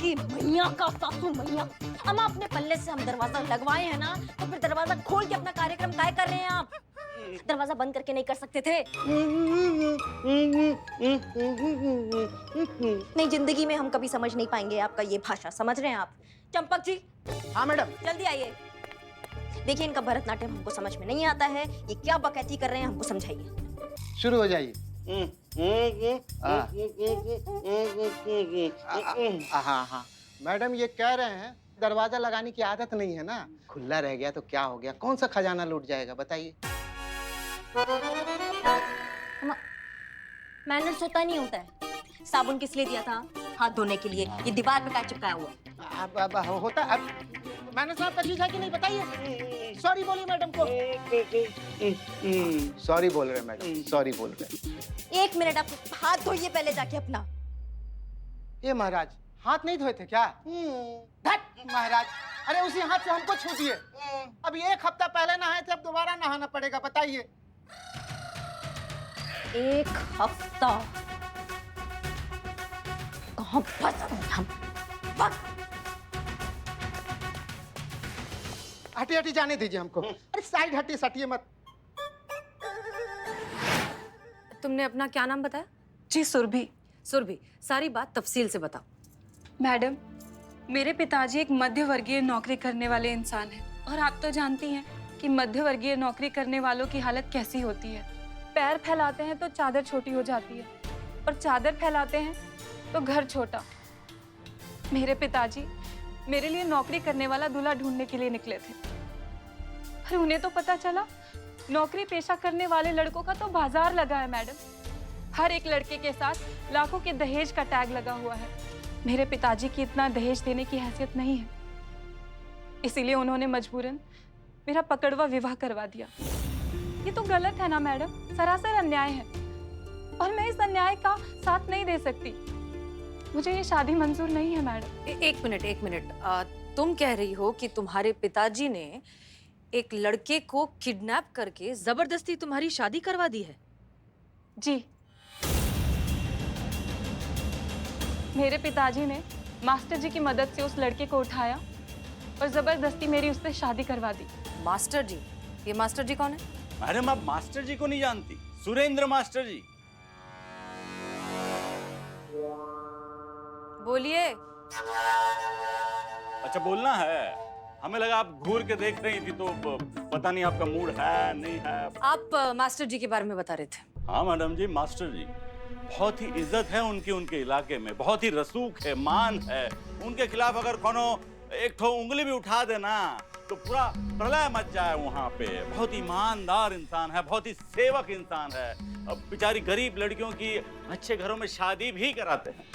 आपकी मैया का सासू मैया। अम्मा अपने पल्ले से हम दरवाजा लगवाए हैं ना, तो फिर दरवाजा खोल के अपना कार्यक्रम काय कर रहे हैं आप? दरवाजा बंद करके नहीं कर सकते थे? नहीं, जिंदगी में हम कभी समझ नहीं पाएंगे आपका ये भाषा, समझ रहे हैं आप? चंपक जी। हाँ मैडम। जल्दी आइए। देखिए, इनका भरतनाट्यम हमको समझ में नहीं आता है, ये क्या बकैती कर रहे हैं, हमको समझाइए। शुरू हो जाइए। हाँ, मैडम ये कह रहे हैं दरवाजा लगाने की आदत नहीं है ना, खुला रह गया तो क्या हो गया, कौन सा खजाना लूट जाएगा बताइए। मैनर्स होता नहीं होता है। साबुन किस लिए दिया था? हाथ धोने के लिए। ये दीवार पे क्या चिपकाया हुआ है? अब होता अब मैंने साहब का चीज है कि नहीं बताइए। सॉरी बोलिए मैडम को। सॉरी बोल रहे मैडम, सॉरी बोल रहे। 1 मिनट, आप हाथ धोइए पहले जाके अपना। ये महाराज हाथ नहीं धोए थे क्या? धत महाराज, अरे उसी हाथ से हमको छू दिए। अब 1 हफ्ता पहले नहाए थे, अब दोबारा नहाना पड़ेगा बताइए। 1 हफ्ता कहाँ फंस गए हम? हटी हटी जाने दीजिए हमको। अरे साइड हटी, सटिए मत। तुमने अपना क्या नाम बताया? जी सुरभि। सुरभि, सारी बात तफसील से बताओ। मैडम, मेरे पिताजी एक मध्य वर्गीय नौकरी करने वाले इंसान हैं और आप तो जानती हैं कि मध्य वर्गीय नौकरी करने वालों की हालत कैसी होती है। पैर फैलाते हैं तो चादर छोटी हो जाती है और चादर फैलाते हैं तो घर छोटा। मेरे पिताजी मेरे लिए नौकरी करने वाला दूल्हा ढूंढने के लिए निकले थे, पर उन्हें तो पता चला नौकरी पेशा करने वाले लड़कों का तो बाजार लगा है मैडम। हर एक लड़के के साथ लाखों के दहेज का टैग लगा हुआ है। मेरे पिताजी की इतना दहेज देने की हैसियत नहीं है, इसीलिए उन्होंने मजबूरन मेरा पकड़वा विवाह करवा दिया। ये तो गलत है ना मैडम, सरासर अन्याय है और मैं इस अन्याय का साथ नहीं दे सकती। मुझे ये शादी मंजूर नहीं है मैडम। एक मिनट। तुम कह रही हो कि तुम्हारे पिताजी ने एक लड़के को किडनैप करके जबरदस्ती तुम्हारी शादी करवा दी है? जी, मेरे पिताजी ने मास्टर जी की मदद से उस लड़के को उठाया और जबरदस्ती मेरी उससे शादी करवा दी। मास्टर जी? ये मास्टर जी कौन है? मैडम आप मास्टर जी को नहीं जानती? सुरेंद्र मास्टर जी। बोलिए। अच्छा बोलना है, हमें लगा आप घूर के देख रही थी तो पता नहीं आपका मूड है नहीं है। आप मास्टर जी के बारे में बता रहे थे। हाँ मैडम जी, मास्टर जी बहुत ही इज्जत है उनकी, उनके इलाके में बहुत ही रसूख है, मान है। उनके खिलाफ अगर कोनो एक ठो उंगली भी उठा देना तो पूरा प्रलय मच जाए वहाँ पे। बहुत ईमानदार इंसान है, बहुत ही सेवक इंसान है। अब बेचारी गरीब लड़कियों की अच्छे घरों में शादी भी कराते हैं।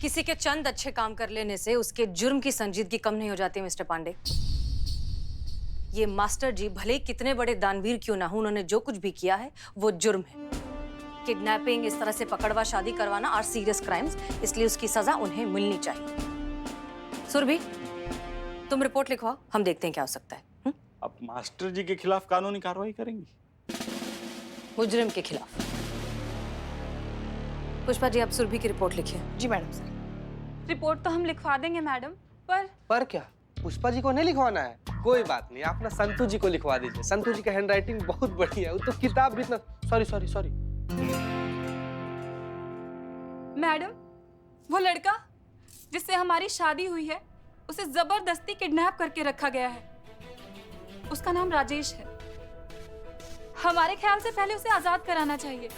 किसी के चंद अच्छे काम कर लेने से उसके जुर्म की संजीदगी कम नहीं हो जाती मिस्टर पांडे। ये मास्टर जी भले कितने बड़े दानवीर क्यों ना हो, उन्होंने जो कुछ भी किया है वो जुर्म है। किडनैपिंग, इस तरह से पकड़वा शादी करवाना आर सीरियस क्राइम्स, इसलिए उसकी सजा उन्हें मिलनी चाहिए। सुरभि, तुम रिपोर्ट लिखवाओ, हम देखते हैं क्या हो सकता है। अब मास्टर जी के खिलाफ कानूनी कार्रवाई करेंगी? मुजरिम के खिलाफ। पुष्पा जी, आप सुरभि की रिपोर्ट लिखिए। जी मैडम सर। रिपोर्ट तो हम लिखवा देंगे मैडम, पर क्या पुष्पा जी को नहीं लिखवाना है? कोई बात नहीं, आप ना संतू जी को लिखवा दीजिए। संतू जी का हैंडराइटिंग बहुत बढ़िया है, वो तो किताब भी इतना। सॉरी। मैडम, वो लड़का जिससे हमारी शादी हुई है उसे जबरदस्ती किडनैप करके रखा गया है। उसका नाम राजेश है। हमारे ख्याल से पहले उसे आजाद कराना चाहिए।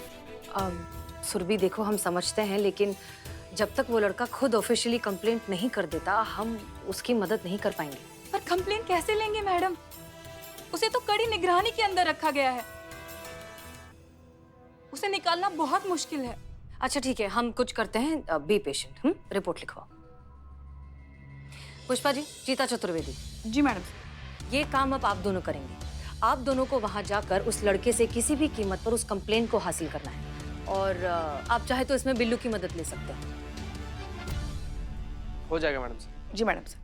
सुरभि देखो, हम समझते हैं, लेकिन जब तक वो लड़का खुद ऑफिशियली कंप्लेंट नहीं कर देता हम उसकी मदद नहीं कर पाएंगे। पर कंप्लेंट कैसे लेंगे मैडम? उसे तो कड़ी निगरानी के अंदर रखा गया है, उसे निकालना बहुत मुश्किल है। अच्छा ठीक है, हम कुछ करते हैं, be patient. Report लिखवाओ। Pushpa ji, चीता चतुर्वेदी। जी मैडम। ये काम अब आप दोनों करेंगे। आप दोनों को वहां जाकर उस लड़के से किसी भी कीमत पर उस कंप्लेंट को हासिल करना है, और आप चाहे तो इसमें बिल्लू की मदद ले सकते हैं। हो जाएगा मैडम सर। जी madam sir.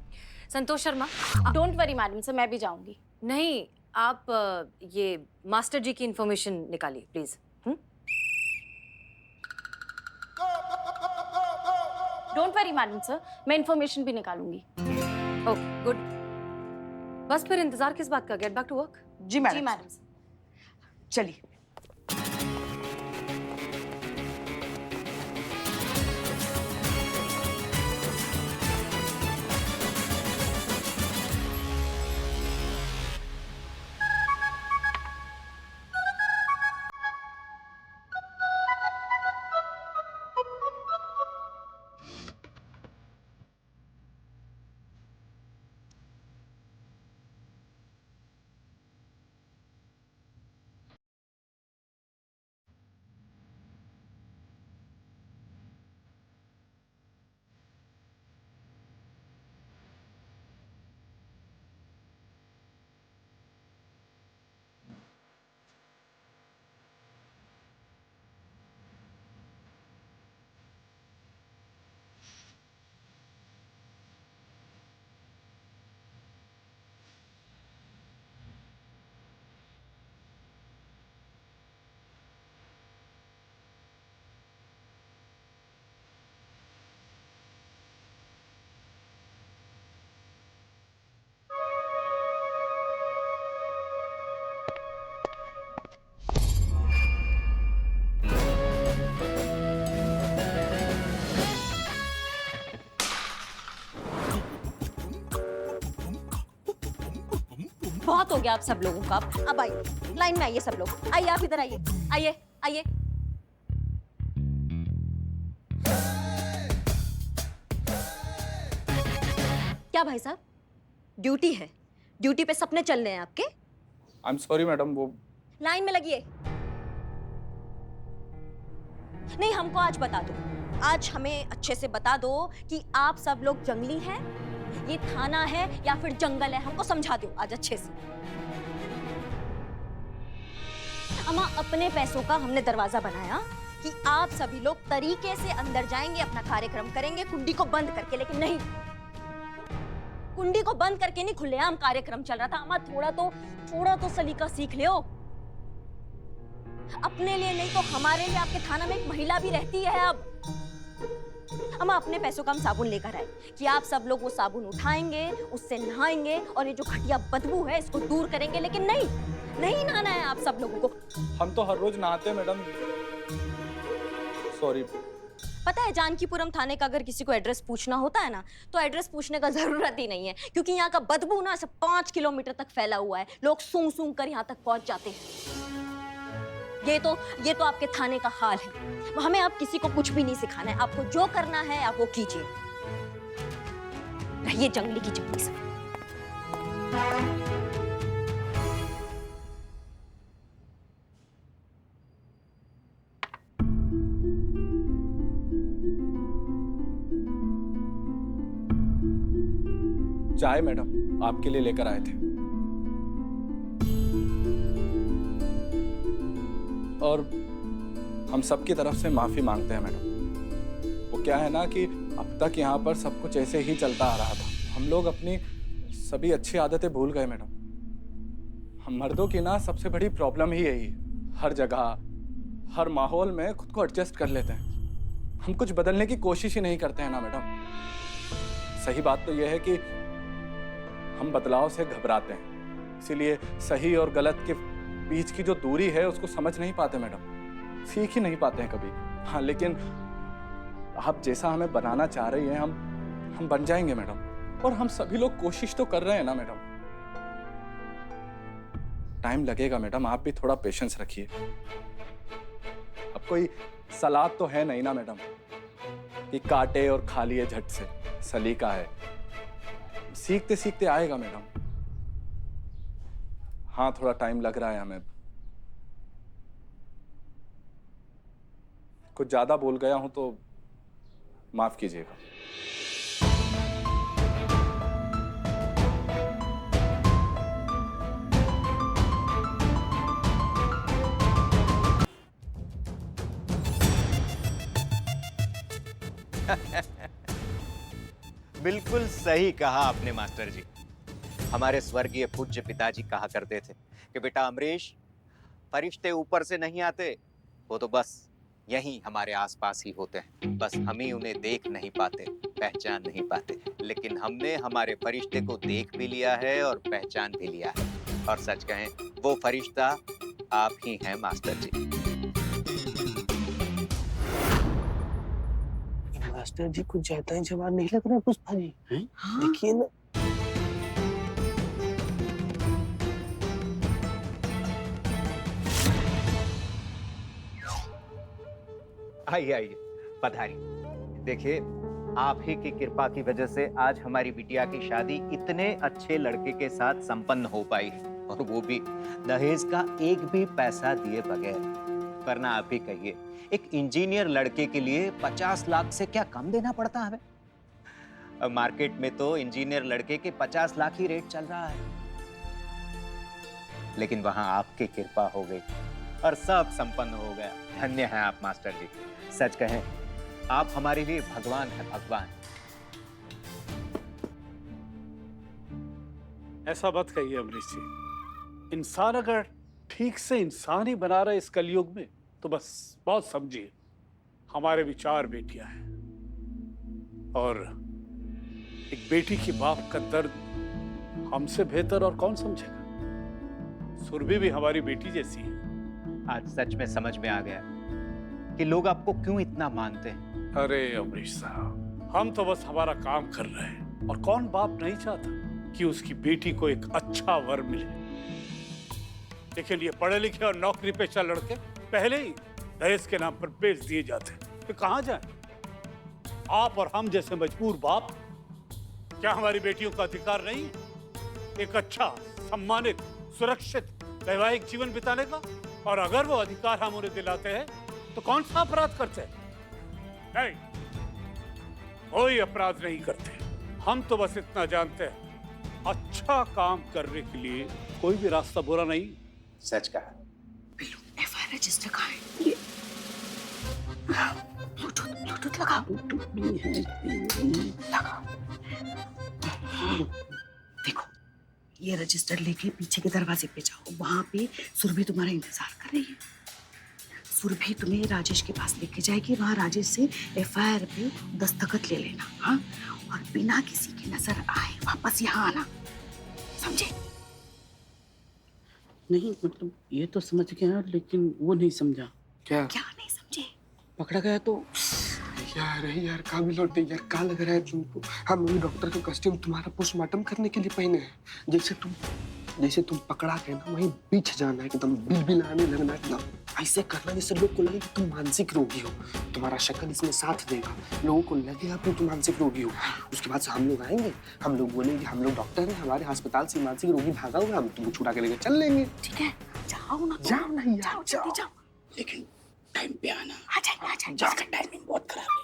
Santosh Sharma. Don't worry madam sir, मैं भी जाऊंगी। नहीं, आप ये मास्टर जी की इंफॉर्मेशन निकालिए please. Don't worry madam sir, मैं इन्फॉर्मेशन भी निकालूंगी। Okay good. बस फिर इंतजार किस बात का, गेट बैक टू वर्क। जी जी मैडम मैडम सर। चलिए। बहुत हो गया आप सब लोगों का। अब आइए, लाइन में आइए सब लोग। आइए आप इधर आइए, आइए आइए। क्या भाई साहब, ड्यूटी है, ड्यूटी पे सपने चल रहे हैं आपके। आई एम सॉरी मैडम, वो लाइन में लगिए। नहीं, हमको आज बता दो, आज हमें अच्छे से बता दो कि आप सब लोग जंगली हैं, ये थाना है या फिर जंगल है, हमको समझा दो आज अच्छे से। अम्मा, अपने पैसों का हमने दरवाजा बनाया कि आप सभी लोग तरीके से अंदर जाएंगे, अपना कार्यक्रम करेंगे कुंडी को बंद करके, लेकिन नहीं, कुंडी को बंद करके नहीं, खुलेआम कार्यक्रम चल रहा था। अम्मा थोड़ा तो सलीका सीख लो। अपने लिए नहीं तो हमारे लिए आपके थाना में एक महिला भी रहती है। अब अम्मा, अपने पैसों का हम साबुन लेकर आए कि आप सब लोग वो साबुन उठाएंगे, उससे नहाएंगे और ये जो घटिया बदबू है इसको दूर करेंगे, लेकिन नहीं नहाना है आप सब लोगों को। हम तो हर रोज नहाते हैं मैडम, सॉरी। पता है, जानकीपुरम थाने का अगर किसी को एड्रेस पूछना होता है ना, तो एड्रेस पूछने का जरूरत ही नहीं है, क्योंकि यहाँ का बदबू ना सब 5 किलोमीटर तक फैला हुआ है। लोग सूंघ सूंघ कर यहाँ तक पहुंच जाते हैं। ये तो आपके थाने का हाल है। हमें आप किसी को कुछ भी नहीं सिखाना है, आपको जो करना है आप वो कीजिए। रहिए जंगली की जंगली से। चाय मैडम आपके लिए लेकर आए थे, और हम सबकी तरफ से माफी मांगते हैं मैडम। वो क्या है ना कि अब तक यहाँ पर सब कुछ ऐसे ही चलता आ रहा था, हम लोग अपनी सभी अच्छी आदतें भूल गए मैडम। हम मर्दों की ना सबसे बड़ी प्रॉब्लम ही यही है, हर जगह हर माहौल में खुद को एडजस्ट कर लेते हैं, हम कुछ बदलने की कोशिश ही नहीं करते हैं ना मैडम। सही बात तो यह है कि हम बदलाव से घबराते हैं, इसीलिए सही और गलत के बीच की जो दूरी है उसको समझ नहीं पाते मैडम, सीख ही नहीं पाते हैं कभी। हाँ, लेकिन आप जैसा हमें बनाना चाह रही हैं हम बन जाएंगे मैडम, और हम सभी लोग कोशिश तो कर रहे हैं ना मैडम। टाइम लगेगा मैडम, आप भी थोड़ा पेशेंस रखिए। अब कोई सलाद तो है नहीं ना मैडम कि काटे और खा लिए झट से, सलीका है, सीखते सीखते आएगा मैडम। हाँ, थोड़ा टाइम लग रहा है हमें, कुछ ज्यादा बोल गया हूं तो माफ कीजिएगा। बिल्कुल सही कहा आपने मास्टर जी। हमारे स्वर्गीय पूज्य पिताजी कहा करते थे कि बेटा अमरीश, फरिश्ते ऊपर से नहीं आते, वो तो बस यहीं हमारे आसपास ही होते हैं, बस हम ही उन्हें देख नहीं पाते, पहचान नहीं पाते। लेकिन हमने हमारे फरिश्ते को देख भी लिया है और पहचान भी लिया है। और सच कहें, वो फरिश्ता आप ही हैं मास्टर जी। मास्टर जी कुछ ज्यादा ही जवान नहीं लग रहा पुष्पा जी? देखिए ना। आइए आइए, पधारिए। देखिए, आप ही की कृपा की वजह से आज हमारी बिटिया की शादी इतने अच्छे लड़के के साथ संपन्न हो पाई है, और वो भी दहेज का एक भी पैसा दिए बगैर। वरना आप ही कहिए, एक इंजीनियर लड़के के लिए 50 लाख से क्या कम देना पड़ता हमें? अब मार्केट में तो इंजीनियर लड़के के 50 लाख ही रेट चल रहा है, लेकिन वहां आपकी कृपा हो गई और सब संपन्न हो गया। धन्य हैं आप मास्टर जी। सच कहें, आप हमारे लिए भगवान हैं, भगवान। ऐसा मत कहिए अमरीश जी। इंसान अगर ठीक से इंसान ही बना रहा है इस कलयुग में, तो बस बहुत समझिए, हमारे विचार बेटियां हैं, और एक बेटी की बाप का दर्द हमसे बेहतर और कौन समझेगा। सुरभि भी हमारी बेटी जैसी है। आज सच में समझ में आ गया कि लोग आपको क्यों इतना मानते हैं। अरे अमरीश साहब, हम तो बस हमारा काम कर रहे हैं, और कौन बाप नहीं चाहता कि उसकी बेटी को एक अच्छा वर मिले। लेकिन ये पढ़े लिखे और नौकरी पेशा लड़के पहले ही दहेज के नाम पर बेच दिए जाते हैं, तो कहां जाएं? आप और हम जैसे मजबूर बाप, क्या हमारी बेटियों का अधिकार नहीं है एक अच्छा, सम्मानित, सुरक्षित वैवाहिक जीवन बिताने का? और अगर वो अधिकार हम उन्हें दिलाते हैं, तो कौन सा अपराध करते हैं? नहीं, कोई अपराध नहीं करते। हम तो बस इतना जानते हैं, अच्छा काम करने के लिए कोई भी रास्ता बुरा नहीं। सच कहा। एफआईआर रजिस्टर कहाँ है? ये ब्लूटूथ लगाओ। लगाओ। देखो, ये रजिस्टर लेके पीछे के दरवाजे पे जाओ। वहां पे सुरभि तुम्हारा इंतजार कर रही है। सुरभि तुम्हें राजेश के पास लेके जाएगी। वहां राजेश से एफआईआर पे दस्तखत ले लेना, हाँ? और बिना किसी की नजर आए वापस यहाँ आना, समझे? नहीं मतलब ये तो समझ गया, लेकिन वो नहीं समझा। क्या नहीं समझे? पकड़ा गया तो यार का भी लौट यार, का लग रहा है तुमको? हम डॉक्टर का कॉस्ट्यूम तुम्हारा पोस्टमार्टम करने के लिए पहने हैं। जैसे तुम पकड़ा गए ना, वहीं पीछे जाना है, एकदम बिलबिलाने लगना, एकदम ऐसे करना जैसे लोग को लगे कि तुम मानसिक रोगी हो। तुम्हारा शक्ल इसमें साथ देगा, लोगों को लगेगा कि तुम मानसिक रोगी हो। उसके बाद से हम लोग आएंगे, हम लोग बोलेंगे हम लोग डॉक्टर हैं, हमारे अस्पताल से मानसिक रोगी भागा हुआ, हम तुमको छुड़ा के लेकर चल लेंगे। ठीक है, जाओ ना। जाओ नहीं यार, जाओ जल्दी जाओ। लेकिन टाइम पे आना। आ जाएंगे। इसका टाइमिंग बहुत खराब है।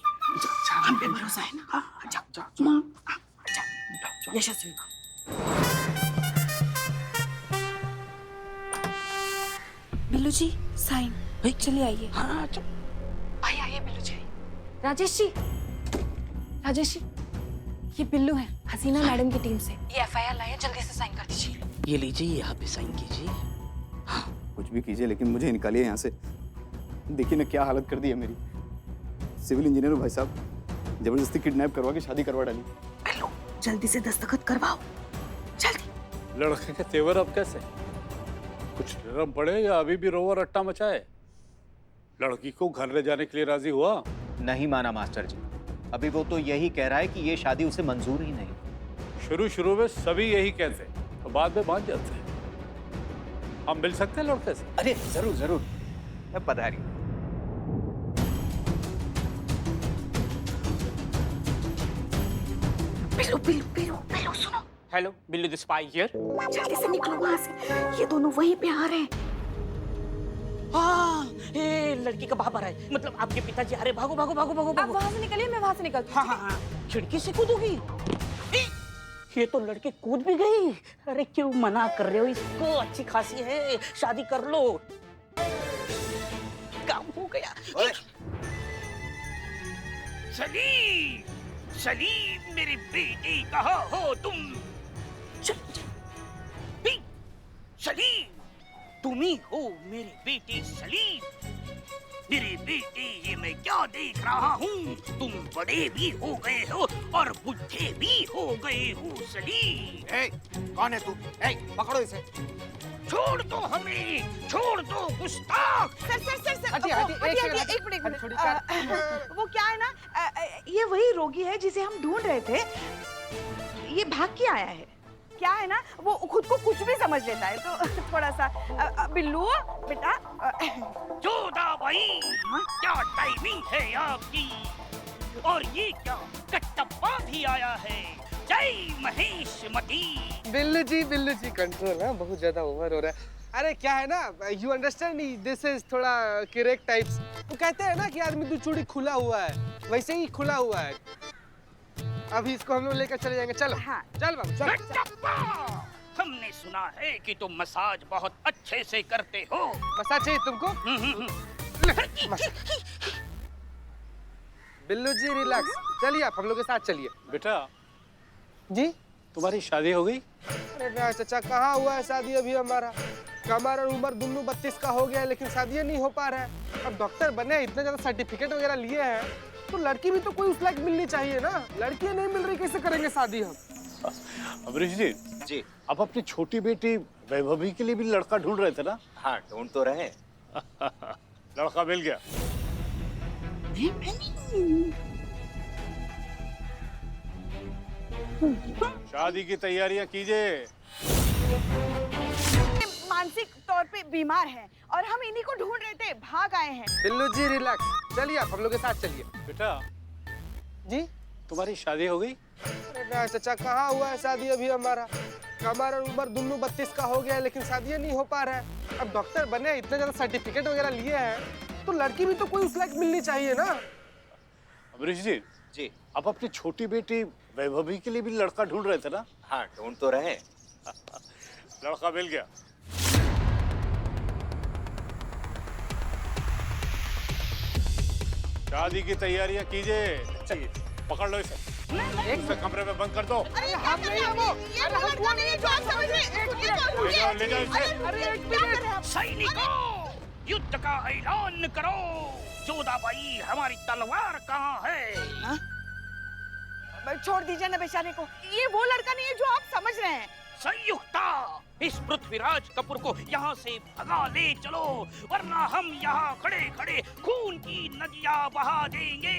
हम पे भरोसा है ना? हाँ, जाओ। यशस्वी बिल्लू जी, साइन। चलिए आइए। हाँ, आइए बिल्लू जी। राजेश जी, ये बिल्लू है, हसीना मैडम की टीम से। ये एफआईआर लाया, जल्दी से साइन कर दीजिए। ये लीजिए, यहाँ पे साइन कीजिए। कुछ भी कीजिए, लेकिन मुझे निकालिए यहाँ से। देखिए ना क्या हालत कर दी है मेरी। सिविल इंजीनियर हूँ भाई साहब, जबरदस्ती किडनैप करवा के शादी करवा डाली। बिल्लू, जल्दी से दस्तखत करवाओ, जल्दी। लड़के के तेवर अब कैसे? कुछ नरम पड़े या अभी भी रोवर रट्टा मचाए? लड़की को घर ले जाने के लिए राजी हुआ? नहीं माना मास्टर जी। अभी वो तो यही कह रहा है कि ये शादी उसे मंजूर ही नहीं। शुरू में सभी यही कहते हैं, तो बाद में मान जाते हैं। हम मिल सकते हैं लड़के से? अरे जरूर, पधारी। बिल्लू सुनो। Hello, Billu the spy here. जल्दी से निकलो वहाँ से, ये दोनों वहीं पे आ रहे हैं। हाँ, ये लड़की का बाप आ रहा है, मतलब आपके पिताजी आ रहे। भागो। आप वहाँ से निकलिए, मैं वहाँ से निकलती हूँ। हाँ, खिड़की से कूदोगी? ये तो लड़की कूद भी गई। अरे क्यों मना कर रहे हो इसको? अच्छी खासी है, शादी कर लो। काम हो गया। सलीम मेरी बेटी, कहाँ हो तुम? सलीम, तुम ही हो मेरी बेटी सलीम। मेरी बेटी, ये मैं क्या देख रहा हूँ? तुम बड़े भी हो गए हो और बुढ़े भी हो गए हो सलीम। कौन है तू? पकड़ो इसे। छोड़ दो हमें, छोड़ दो गुस्ताख। सर सर सर सर हटिए, हटिए, एक सेकंड, एक मिनट हट, छोड़िए, वो क्या है ना, ये वही रोगी है जिसे हम ढूंढ रहे थे। ये भाग के आया है। क्या है ना, वो खुद को कुछ भी समझ लेता है, तो थोड़ा सा बिल्लू बेटा। जोधाबाई, क्या टाइमिंग है आपकी। और ये क्या, कटप्पा भी आया है। जय महेश मती। बिल्लू जी कंट्रोल है, बहुत ज्यादा ओवर हो रहा है। अरे क्या है ना, यू अंडरस्टैंड, दिस इज थोड़ा करेक्ट टाइप्स। वो कहते हैं ना कि आदमी दो चूड़ी खुला हुआ है, वैसे ही खुला हुआ है। अभी इसको हम लोग लेकर चले जाएंगे। चलो। हाँ। चल बाबू चल। कटप्पा, हमने सुना है कि तुम मसाज बहुत अच्छे से करते हो। मसाज चाहिए तुमको? बिल्लू जी रिलैक्स, चलिए आप हम लोग के साथ चलिए। बेटा जी तुम्हारी शादी हो गई? अरे ना चाचा, कहाँ हुआ है शादी अभी हमारा। कमर और उम्र दोनों 32 का हो गया है, लेकिन शादी नहीं हो पा रहा है। अब डॉक्टर बने, इतने ज्यादा सर्टिफिकेट वगैरह लिए हैं, तो लड़की भी तो कोई उस लायक मिलनी चाहिए ना। लड़की नहीं मिल रही, कैसे करेंगे शादी हम? अमरीश जी, आप अपनी छोटी बेटी वैभवी के लिए भी लड़का ढूंढ रहे थे ना? हाँ, ढूंढ तो रहे। लड़का मिल गया? शादी की तैयारियां कीजिए। मानसिक तौर पे बीमार है और हम इन्हीं को ढूंढ रहे थे, भाग आए हैं। बिल्लू जी रिलैक्स, चलिए आप हम लोग के साथ चलिए। बेटा जी तुम्हारी शादी हो गई? अरे ना चाचा, कहाँ हुआ है शादी अभी हमारा। कमर और उम्र दोनों 32 का हो गया है, लेकिन शादी नहीं हो पा रहा है। अब डॉक्टर बने, इतने ज्यादा सर्टिफिकेट वगैरह लिए हैं, तो लड़की भी तो कोई उस लायक मिलनी चाहिए ना। अमरीश जी, आप अपनी छोटी बेटी वैभवी के लिए भी लड़का ढूंढ रहे थे ना? हाँ, ढूंढ तो रहे। लड़का मिल गया? शादी की तैयारियां कीजिए। पकड़ लो इसे, इसे कमरे में बंद कर दो। अरे हम नहीं है वो, अरे हम वो नहीं है जो आप समझ रहे हैं। ले जाओ इसे। अरे एक मिनट, सैनिकों, युद्ध का ऐलान करो। जोधाबाई, हमारी तलवार कहाँ है? छोड़ दीजिए ना बेचारे को, ये वो लड़का नहीं है जो आप समझ रहे हैं। संयुक्ता, इस पृथ्वीराज कपूर को यहाँ से भगा ले चलो, वरना हम यहाँ खड़े खड़े खून की नदियाँ बहा देंगे।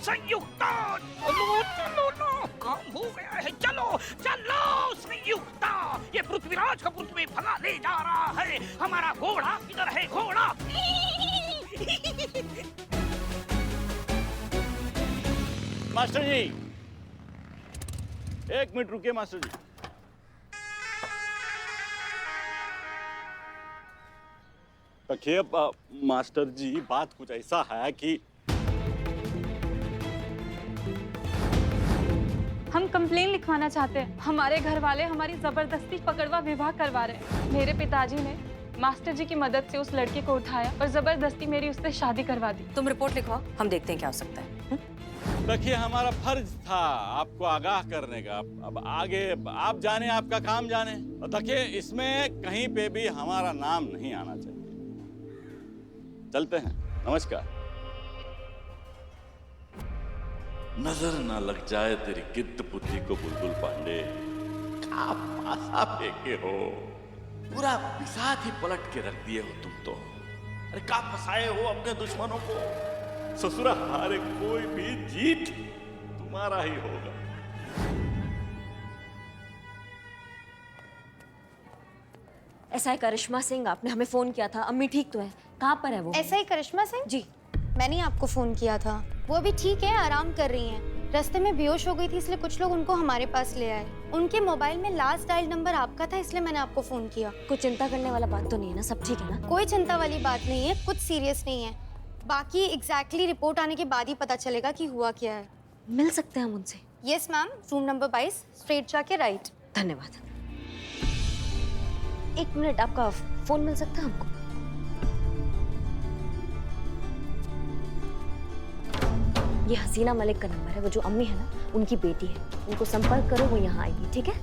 संयुक्ता, चलो चलो ना, काम हो गया है, चलो चलो संयुक्ता, ये पृथ्वीराज कपूर तुम्हें भगा ले जा रहा है। हमारा घोड़ा किधर है? घोड़ा। मास्टर जी, एक मिनट रुकिए मास्टर जी। देखिए मास्टर जी, बात कुछ ऐसा है कि हम कंप्लेन लिखवाना चाहते हैं। हमारे घर वाले हमारी जबरदस्ती पकड़वा विवाह करवा रहे हैं। मेरे पिताजी ने मास्टर जी की मदद से उस लड़के को उठाया और जबरदस्ती मेरी उससे शादी करवा दी। तुम रिपोर्ट लिखवाओ, हम देखते हैं क्या हो सकता है। देखिए, हमारा फर्ज था आपको आगाह करने का। अब आगे आप जाने, आपका काम जाने। और देखिए, इसमें कहीं पे भी हमारा नाम नहीं आना चाहिए। चलते हैं, नमस्कार। नजर ना लग जाए तेरी गिद्ध बुद्धि को बुलबुल पांडे। क्या पासा फेंके हो, पूरा पिसाद ही पलट के रख दिए हो तुम तो। अरे क्या फंसाए हो अपने दुश्मनों को। ससुरा हारे कोई भी जीत तुम्हारा ही होगा। ऐसा है करिश्मा सिंह, आपने हमें फोन किया था। अम्मी ठीक तो है? कहाँ पर है वो? ऐसा ही करिश्मा सिंह जी, मैंने आपको फोन किया था। वो अभी ठीक है, आराम कर रही हैं। रास्ते में बेहोश हो गई थी, इसलिए कुछ लोग उनको हमारे पास ले आए। उनके मोबाइल में लास्ट डायल नंबर आपका था, इसलिए मैंने आपको फोन किया। कुछ चिंता करने वाला बात तो नहीं है ना? सब ठीक है ना? कोई चिंता वाली बात नहीं है, कुछ सीरियस नहीं है। बाकी एग्जैक्टली रिपोर्ट आने के बाद ही पता चलेगा कि हुआ क्या है। मिल सकते हैं हम उनसे? Yes ma'am, room number 22, straight जाके राइट। धन्यवाद। एक मिनट, आपका फोन मिल सकता है हमको? ये हसीना मलिक का नंबर है, वो जो अम्मी है ना, उनकी बेटी है। उनको संपर्क करो, वो यहाँ आएगी। ठीक है?